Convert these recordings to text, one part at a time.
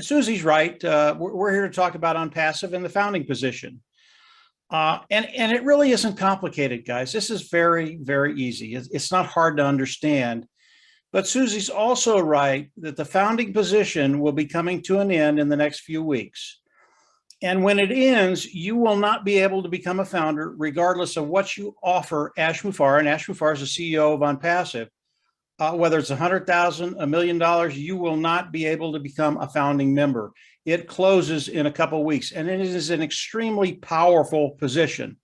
Susie's right. We're here to talk about ONPASSIVE and the founding position. And it really isn't complicated, guys. This is very, very easy. It's not hard to understand. But Susie's also right that the founding position will be coming to an end in the next few weeks. And when it ends, you will not be able to become a founder regardless of what you offer Ash Mufareh. And Ash Mufareh is the CEO of ONPASSIVE. Whether it's $100,000, $1 million, you will not be able to become a founding member. It closes in a couple of weeks, and it is an extremely powerful position.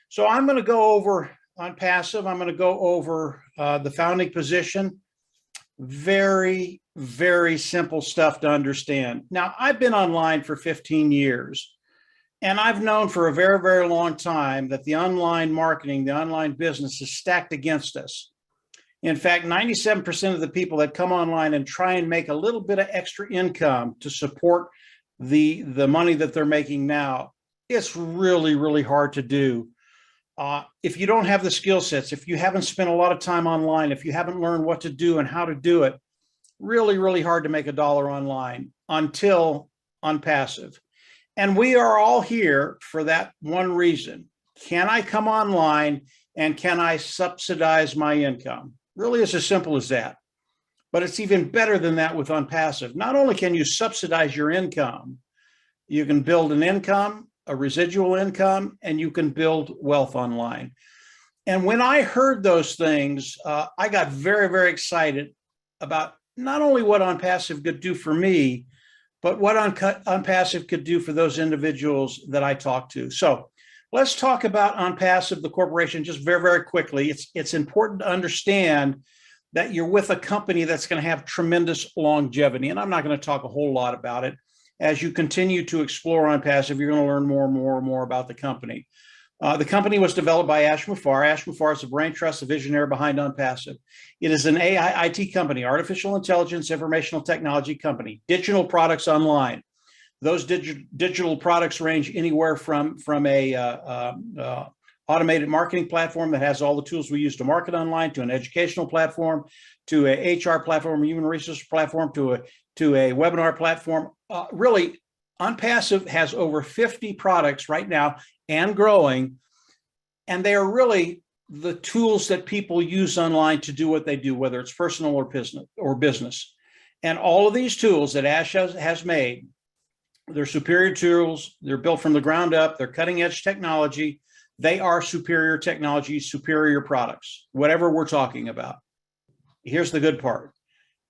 So I'm going to go over ONPASSIVE. I'm going to go over the founding position. Very, very simple stuff to understand. Now, I've been online for 15 years, and I've known for a very, very long time that the online marketing, the online business is stacked against us. In fact, 97% of the people that come online and try and make a little bit of extra income to support the money that they're making now, it's really, really hard to do. If you don't have the skill sets, if you haven't spent a lot of time online, if you haven't learned what to do and how to do it, really, really hard to make $1 online until ONPASSIVE. And we are all here for that one reason. Can I come online and can I subsidize my income? Really, it's as simple as that. But it's even better than that with ONPASSIVE. Not only can you subsidize your income, you can build an income, a residual income, and you can build wealth online. And when I heard those things, I got very, very excited about not only what ONPASSIVE could do for me, but what ONPASSIVE could do for those individuals that I talk to. So let's talk about ONPASSIVE, the corporation, just very, very quickly. It's important to understand that you're with a company that's going to have tremendous longevity. And I'm not going to talk a whole lot about it. As you continue to explore ONPASSIVE, you're going to learn more and more and more about the company. The company was developed by Ash Mufareh. Ash Mufareh is the brain trust, the visionary behind ONPASSIVE. It is an AI IT company, artificial intelligence, informational technology company, digital products online. Those digital products range anywhere from a automated marketing platform that has all the tools we use to market online, to an educational platform, to a HR platform, human resource platform, to a webinar platform. Really, ONPASSIVE has over 50 products right now and growing, and they are really the tools that people use online to do what they do, whether it's personal or business. And all of these tools that Ash has made, they're superior tools. They're built from the ground up. They're cutting edge technology. They are superior technology, superior products, whatever we're talking about. Here's the good part: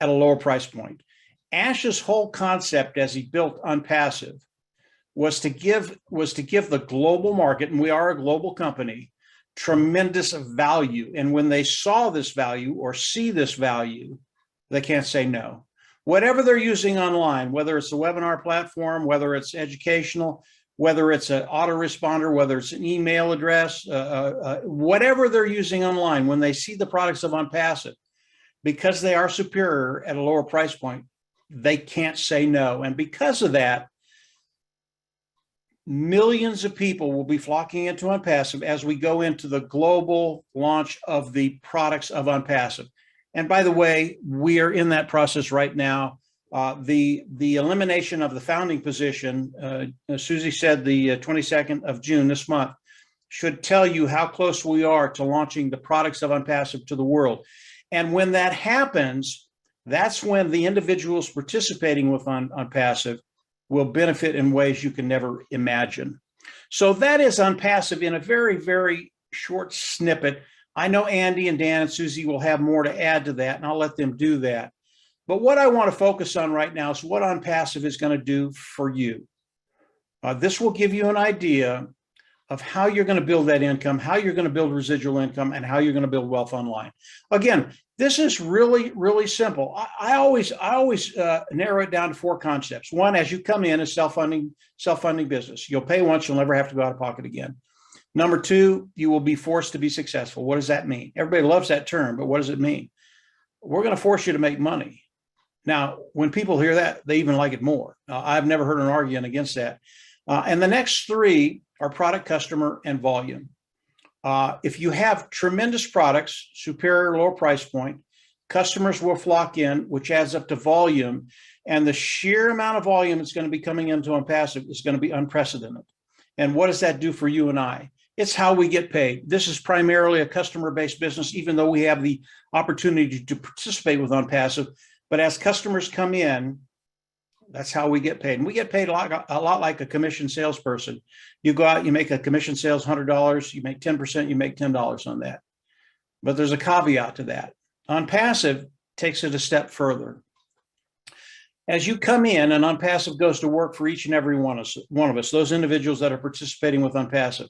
at a lower price point. Ash's whole concept as he built ONPASSIVE was to give the global market, and we are a global company, tremendous value. And when they saw this value or see this value, they can't say no. Whatever they're using online, whether it's a webinar platform, whether it's educational, whether it's an autoresponder, whether it's an email address, whatever they're using online, when they see the products of ONPASSIVE, because they are superior at a lower price point, they can't say no. And because of that, millions of people will be flocking into ONPASSIVE as we go into the global launch of the products of ONPASSIVE. And by the way, we are in that process right now. The elimination of the founding position, Susie said the 22nd of June this month, should tell you how close we are to launching the products of ONPASSIVE to the world. And when that happens, that's when the individuals participating with ONPASSIVE will benefit in ways you can never imagine. So that is ONPASSIVE in a very, very short snippet. I know Andy and Dan and Susie will have more to add to that, and I'll let them do that. But what I want to focus on right now is what ONPASSIVE is going to do for you. This will give you an idea of how you're going to build that income, how you're going to build residual income, and how you're going to build wealth online. Again, this is really, really simple. I always narrow it down to 4 concepts. One, as you come in, is self-funding business. You'll pay once, you'll never have to go out of pocket again. Number 2, you will be forced to be successful. What does that mean? Everybody loves that term, but what does it mean? We're going to force you to make money. Now, when people hear that, they even like it more. I've never heard an argument against that. And the next 3 are product, customer, and volume. If you have tremendous products, superior lower price point, customers will flock in, which adds up to volume. And the sheer amount of volume that's going to be coming into ONPASSIVE is going to be unprecedented. And what does that do for you and I? It's how we get paid. This is primarily a customer-based business, even though we have the opportunity to participate with ONPASSIVE. But as customers come in, that's how we get paid. And we get paid a lot like a commission salesperson. You go out, you make a commission sales $100, you make 10%, you make $10 on that. But there's a caveat to that. ONPASSIVE takes it a step further. As you come in, and ONPASSIVE goes to work for each and every one of us, those individuals that are participating with ONPASSIVE.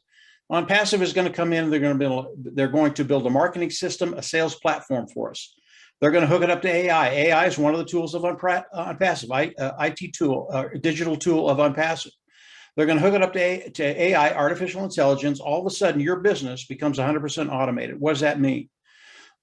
ONPASSIVE is going to come in, they're going to build a marketing system, a sales platform for us. They're going to hook it up to AI. AI is one of the tools of ONPASSIVE, IT tool, digital tool of ONPASSIVE. They're going to hook it up to AI, artificial intelligence. All of a sudden, your business becomes 100% automated. What does that mean?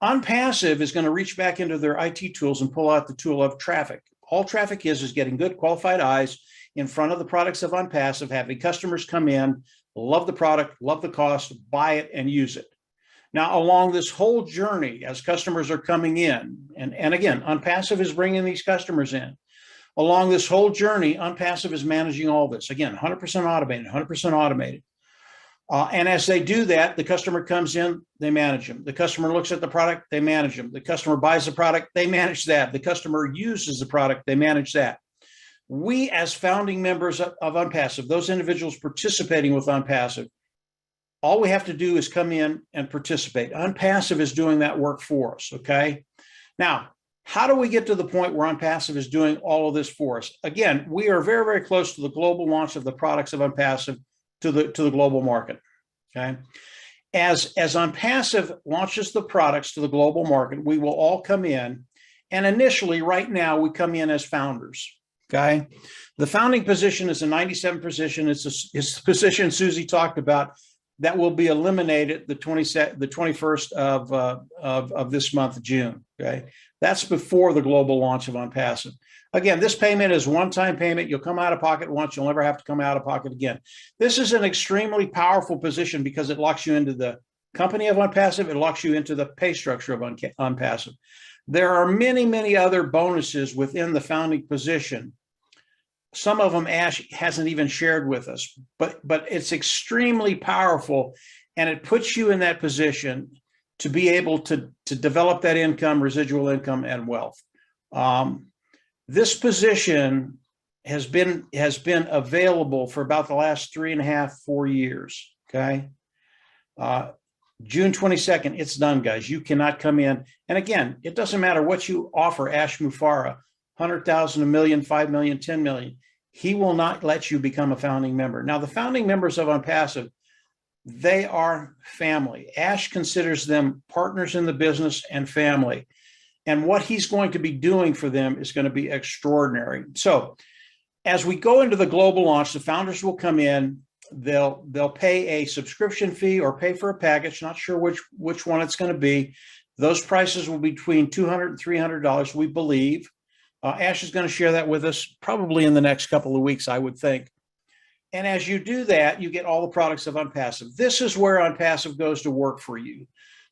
ONPASSIVE is going to reach back into their IT tools and pull out the tool of traffic. All traffic is getting good qualified eyes in front of the products of ONPASSIVE, having customers come in, love the product, love the cost, buy it, and use it. Now, along this whole journey, as customers are coming in, and again, ONPASSIVE is bringing these customers in. Along this whole journey, ONPASSIVE is managing all this. Again, 100% automated, 100% automated. And as they do that, the customer comes in, they manage them. The customer looks at the product, they manage them. The customer buys the product, they manage that. The customer uses the product, they manage that. We, as founding members of ONPASSIVE, those individuals participating with ONPASSIVE, all we have to do is come in and participate. ONPASSIVE is doing that work for us, okay? Now, how do we get to the point where ONPASSIVE is doing all of this for us? Again, we are very, very close to the global launch of the products of ONPASSIVE to the global market, okay? As ONPASSIVE launches the products to the global market, we will all come in, and initially, right now, we come in as founders, okay? The founding position is a 97 position. It's the position Susie talked about that will be eliminated the 21st of this month, June, okay? That's before the global launch of ONPASSIVE. Again, this payment is one-time payment. You'll come out of pocket once. You'll never have to come out of pocket again. This is an extremely powerful position because it locks you into the company of ONPASSIVE. It locks you into the pay structure of ONPASSIVE. There are many, many other bonuses within the founding position. Some of them Ash hasn't even shared with us, but it's extremely powerful, and it puts you in that position to be able to develop that income, residual income, and wealth. This position has been available for about the last 3.5, 4 years, okay? June 22nd, it's done, guys. You cannot come in. And again, it doesn't matter what you offer Ash Mufareh, 100,000, 1 million, 5 million, 10 million. He will not let you become a founding member. Now, the founding members of ONPASSIVE, they are family. Ash considers them partners in the business and family. And what he's going to be doing for them is going to be extraordinary. So as we go into the global launch, the founders will come in, they'll pay a subscription fee or pay for a package, not sure which one it's going to be. Those prices will be between $200 and $300, we believe. Ash is going to share that with us probably in the next couple of weeks, I would think. And as you do that, you get all the products of ONPASSIVE. This is where ONPASSIVE goes to work for you.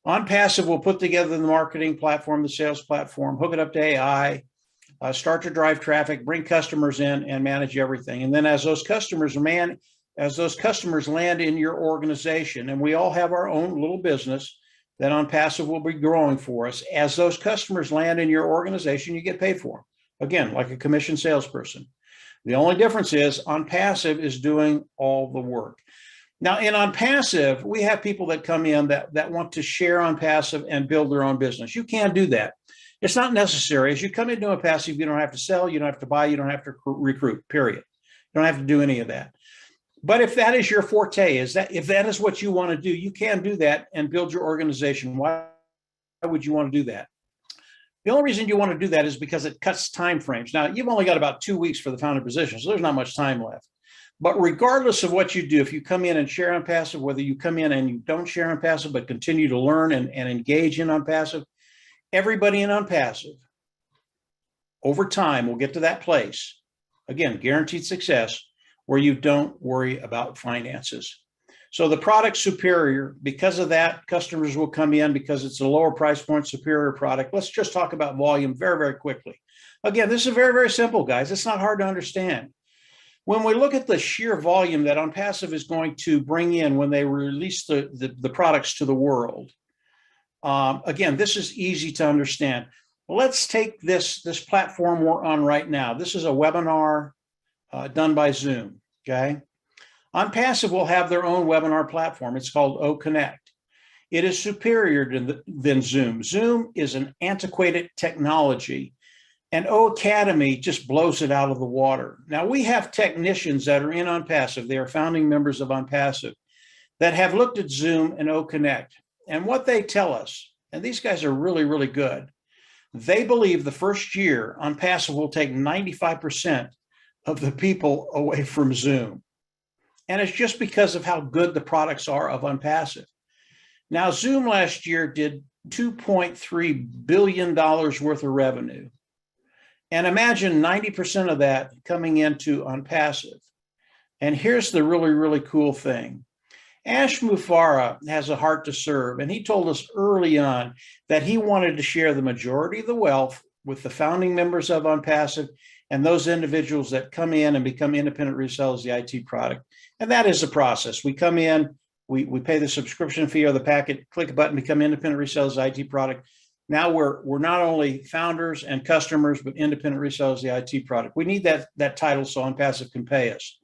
ONPASSIVE will put together the marketing platform, the sales platform, hook it up to AI, start to drive traffic, bring customers in, and manage everything. And then as those customers land in your organization, and we all have our own little business that ONPASSIVE will be growing for us, as those customers land in your organization, you get paid for them. Again, like a commission salesperson. The only difference is ONPASSIVE is doing all the work. Now, in ONPASSIVE, we have people that come in that want to share ONPASSIVE and build their own business. You can't do that. It's not necessary. As you come into ONPASSIVE, you don't have to sell, you don't have to buy, you don't have to recruit, period. You don't have to do any of that. But if that is your forte, if that is what you want to do, you can do that and build your organization. Why would you want to do that? The only reason you want to do that is because it cuts time frames. Now, you've only got about 2 weeks for the founder position, so there's not much time left. But regardless of what you do, if you come in and share ONPASSIVE, whether you come in and you don't share ONPASSIVE, but continue to learn and engage in ONPASSIVE, everybody in ONPASSIVE, over time, will get to that place, again, guaranteed success, where you don't worry about finances. So the product's superior. Because of that, customers will come in because it's a lower price point, superior product. Let's just talk about volume very, very quickly. Again, this is very, very simple, guys. It's not hard to understand. When we look at the sheer volume that ONPASSIVE is going to bring in when they release the products to the world, again, this is easy to understand. Let's take this platform we're on right now. This is a webinar done by Zoom, okay? ONPASSIVE will have their own webinar platform. It's called OConnect. It is superior than Zoom. Zoom is an antiquated technology, and O Academy just blows it out of the water. Now, we have technicians that are in ONPASSIVE. They are founding members of ONPASSIVE that have looked at Zoom and OConnect. And what they tell us, and these guys are really, really good, they believe the first year ONPASSIVE will take 95% of the people away from Zoom. And it's just because of how good the products are of ONPASSIVE. Now, Zoom last year did $2.3 billion worth of revenue. And imagine 90% of that coming into ONPASSIVE. And here's the really, really cool thing. Mufareh has a heart to serve, and he told us early on that he wanted to share the majority of the wealth with the founding members of ONPASSIVE and those individuals that come in and become independent resellers of the IT product. And that is the process. We come in, we pay the subscription fee or the packet, click a button, become independent resellers of the IT product. Now we're not only founders and customers, but independent resellers of the IT product. We need that title so ONPASSIVE can pay us.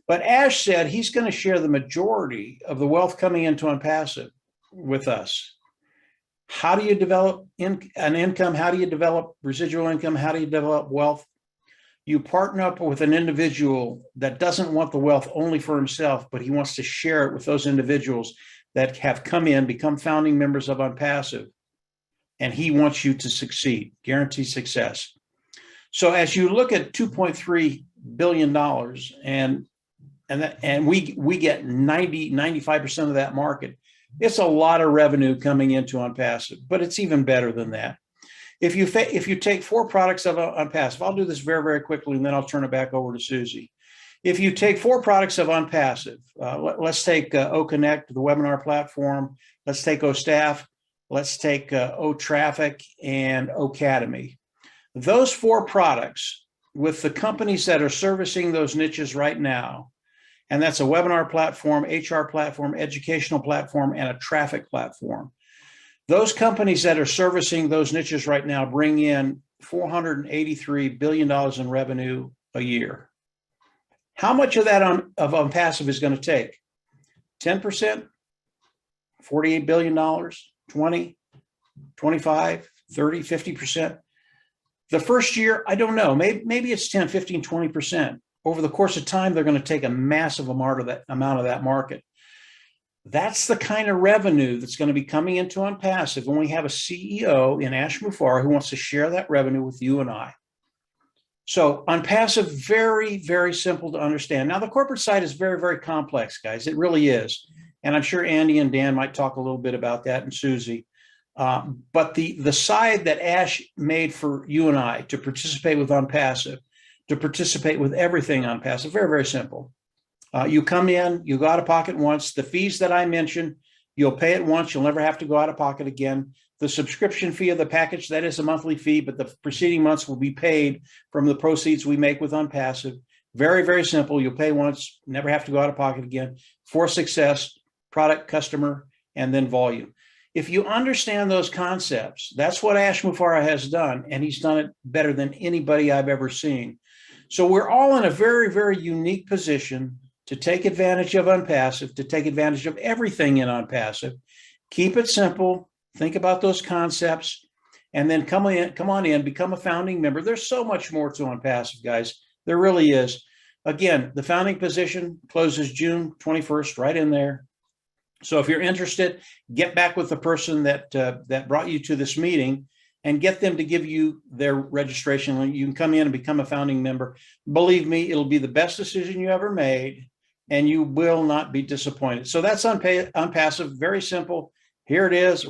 But Ash said he's going to share the majority of the wealth coming into ONPASSIVE with us. How do you develop an income? How do you develop residual income? How do you develop wealth? You partner up with an individual that doesn't want the wealth only for himself, but he wants to share it with those individuals that have come in, become founding members of ONPASSIVE, and he wants you to succeed, guarantee success. So as you look at $2.3 billion and we get 95% of that market, it's a lot of revenue coming into ONPASSIVE, but it's even better than that. If you take 4 products of ONPASSIVE, I'll do this very, very quickly, and then I'll turn it back over to Susie. If you take 4 products of ONPASSIVE, let's take OConnect, the webinar platform. Let's take OStaff. Let's take OTraffic and OCademy. Those 4 products with the companies that are servicing those niches right now, and that's a webinar platform, HR platform, educational platform, and a traffic platform. Those companies that are servicing those niches right now bring in $483 billion in revenue a year. How much of that of ONPASSIVE is going to take? 10%? $48 billion? 20, 25, 30, 50%. The first year, I don't know, maybe it's 10, 15, 20%. Over the course of time, they're going to take a massive amount of that market. That's the kind of revenue that's going to be coming into ONPASSIVE when we have a CEO in Ash Mufareh who wants to share that revenue with you and I. So ONPASSIVE, very, very simple to understand. Now, the corporate side is very, very complex, guys. It really is. And I'm sure Andy and Dan might talk a little bit about that, and Susie. But the side that Ash made for you and I to participate with ONPASSIVE, to participate with everything ONPASSIVE, very, very simple. You come in, you go out of pocket once. The fees that I mentioned, you'll pay it once. You'll never have to go out of pocket again. The subscription fee of the package, that is a monthly fee, but the preceding months will be paid from the proceeds we make with ONPASSIVE. Very, very simple. You'll pay once, never have to go out of pocket again. For success, product, customer, and then volume. If you understand those concepts, that's what Ash Mufareh has done, and he's done it better than anybody I've ever seen. So we're all in a very, very unique position to take advantage of ONPASSIVE, to take advantage of everything in ONPASSIVE. Keep it simple. Think about those concepts, and then come on in, become a founding member. There's so much more to ONPASSIVE, guys. There really is. Again, the founding position closes June 21st, right in there. So if you're interested, get back with the person that brought you to this meeting and get them to give you their registration link. You can come in and become a founding member. Believe me, it'll be the best decision you ever made, and you will not be disappointed. So that's ONPASSIVE, very simple. Here it is.